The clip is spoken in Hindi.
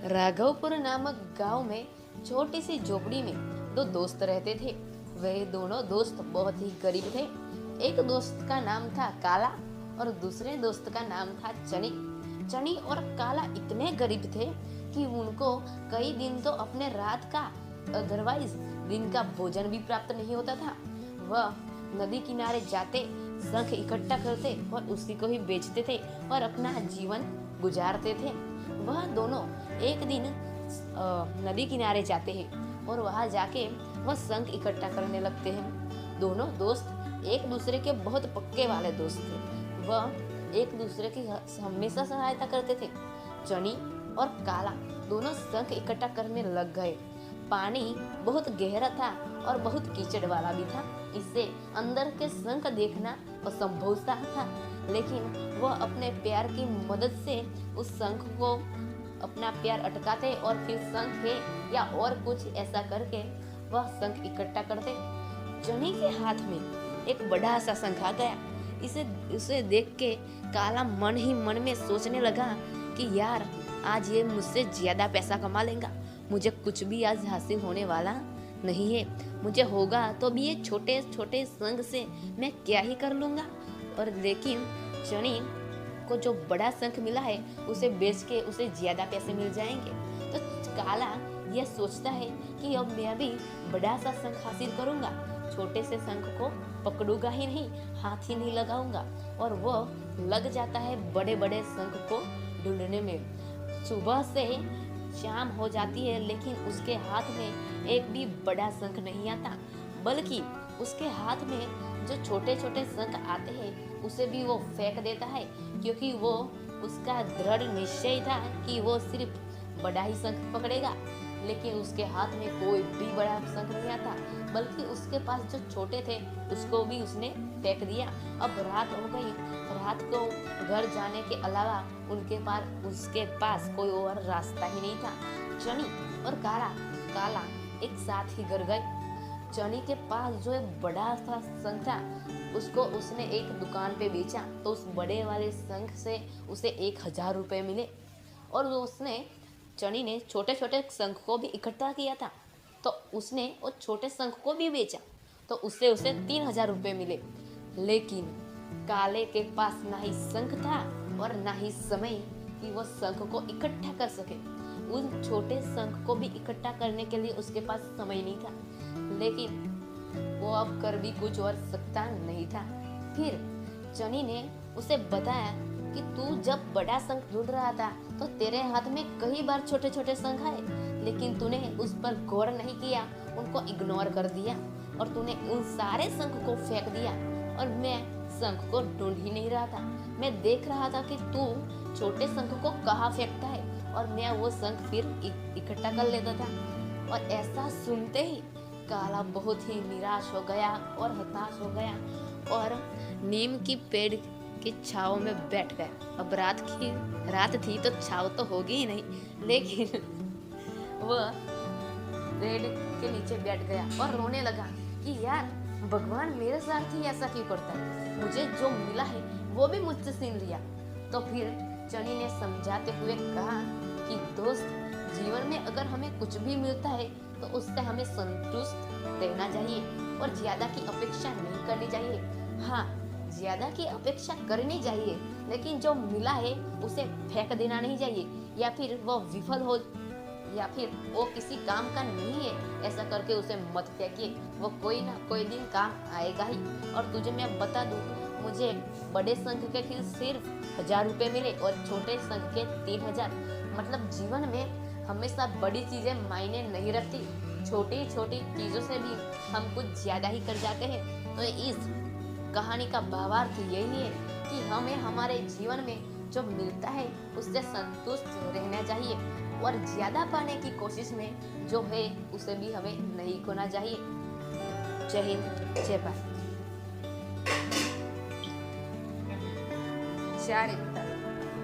राघवपुर नामक गांव में छोटी सी झोपड़ी में दो दोस्त रहते थे। वह दोनों दोस्त बहुत ही गरीब थे। एक दोस्त का नाम था काला और दूसरे दोस्त का नाम था चनी। चनी और काला इतने गरीब थे कि उनको कई दिन तो अपने रात का अदरवाइज दिन का भोजन भी प्राप्त नहीं होता था। वह नदी किनारे जाते शंख इकट्ठा करते और उसी को ही बेचते थे और अपना जीवन गुजारते थे। वह दोनों एक दिन नदी किनारे जाते हैं और वहां जाके वह शंख इकट्ठा करने लगते हैं। दोनों दोस्त एक दूसरे के बहुत पक्के वाले दोस्त थे। वह एक दूसरे की हमेशा सहायता करते थे। चनी और काला दोनों शंख इकट्ठा करने लग गए। पानी बहुत गहरा था और बहुत कीचड़ वाला भी था। इससे अंदर के शंख देखना असंभव सा था, लेकिन वह अपने प्यार की मदद से उस शंख को अपना प्यार अटकाते और फिर शंख है या और कुछ ऐसा करके वह शंख इकट्ठा करते। चनी के हाथ में एक बड़ा सा शंख आ गया। उसे देख के काला मन ही मन में सोचने लगा कि यार आज ये मुझसे ज्यादा पैसा कमा लेगा। मुझे कुछ भी आज हासिल होने वाला नहीं है। मुझे होगा तो भी ये छोटे छोटे शंख से मैं क्या ही कर लूंगा। और लेकिन चनी को जो बड़ा शंख मिला है उसे बेच के उसे ज्यादा पैसे मिल जाएंगे। तो काला यह सोचता है कि अब मैं भी बड़ा सा शंख हासिल करूंगा। छोटे से शंख को पकड़ूंगा ही नहीं, हाथ ही नहीं लगाऊंगा। और वो लग जाता है बड़े बड़े शंख को ढूंढने में। सुबह से शाम हो जाती है, लेकिन उसके हाथ में एक भी बड़ा शंख नहीं आता, बल्कि उसके हाथ में जो छोटे छोटे शंख आते हैं उसे भी वो फेंक देता है, क्योंकि वो उसका दृढ़ निश्चय था कि वो सिर्फ बड़ा ही शंख पकड़ेगा। लेकिन उसके हाथ में कोई भी बड़ा शंख नहीं आता, बल्कि उसके पास जो छोटे थे उसको भी उसने फेंक दिया। अब रात हो गई। रात को घर जाने के अलावा उसके पास कोई और रास्ता ही नहीं था। चनी और काला एक साथ ही घर गए। चनी के पास जो एक बड़ा सा शंख था उसको उसने एक दुकान पे बेचा, तो उस बड़े वाले शंख से उसे 1000 रुपए मिले। और चनी ने छोटे छोटे शंख को भी इकट्ठा किया था, तो उसने वो छोटे शंख को भी बेचा, तो उससे उसे 3000 रुपए मिले। लेकिन काले के पास ना ही शंख था और ना ही समय कि वो शंख को इकट्ठा कर सके। उन छोटे शंख को भी इकट्ठा करने के लिए उसके पास समय नहीं था, लेकिन वो अब कर भी कुछ और सकता नहीं था। फिर चनी ने उसे बताया कि तू जब बड़ा शंख ढूंढ रहा था तो तेरे हाथ में कई बार छोटे छोटे शंख आए, लेकिन तूने उस पर गौर नहीं किया, उनको इग्नोर कर दिया और तूने उन सारे शंख को फेंक दिया। और मैं शंख को ढूंढ ही नहीं रहा था, मैं देख रहा था कि तू छोटे शंख को कहाँ फेंकता है और मैं वो शंख फिर इकट्ठा कर लेता था। और ऐसा सुनते ही काला बहुत ही निराश हो गया और हताश हो गया और नीम की पेड़ की छाव में बैठ गया। अब रात थी तो छाव तो होगी ही नहीं, लेकिन वह पेड़ के नीचे बैठ गया और रोने लगा कि यार भगवान मेरे साथ ही ऐसा क्यों करता है, मुझे जो मिला है वो भी मुझसे छीन लिया। तो फिर चनी ने समझाते हुए कहा कि दोस्त, जीवन में अगर हमें कुछ भी मिलता है तो उससे हमें संतुष्ट रहना चाहिए और ज्यादा की अपेक्षा नहीं करनी चाहिए। हाँ, ज्यादा की अपेक्षा करनी चाहिए, लेकिन जो मिला है उसे फेंक देना नहीं चाहिए, या फिर वो विफल हो या फिर वो किसी काम का नहीं है ऐसा करके उसे मत फेंकिए। वो कोई ना कोई दिन काम आएगा ही। और तुझे मैं बता दूं, मुझे बड़े शंख के सिर्फ 1000 रुपए मिले और छोटे शंख के 3000। मतलब जीवन में हमेशा बड़ी चीजें मायने नहीं रखती, छोटी छोटी चीजों से भी हम कुछ ज्यादा ही कर जाते हैं। तो इस कहानी का भावार्थ यही है कि हमें हमारे जीवन में जो मिलता है उससे संतुष्ट रहना चाहिए और ज्यादा पाने की कोशिश में जो है उसे भी हमें नहीं खोना चाहिए। जय हिंद, जय भारत। 4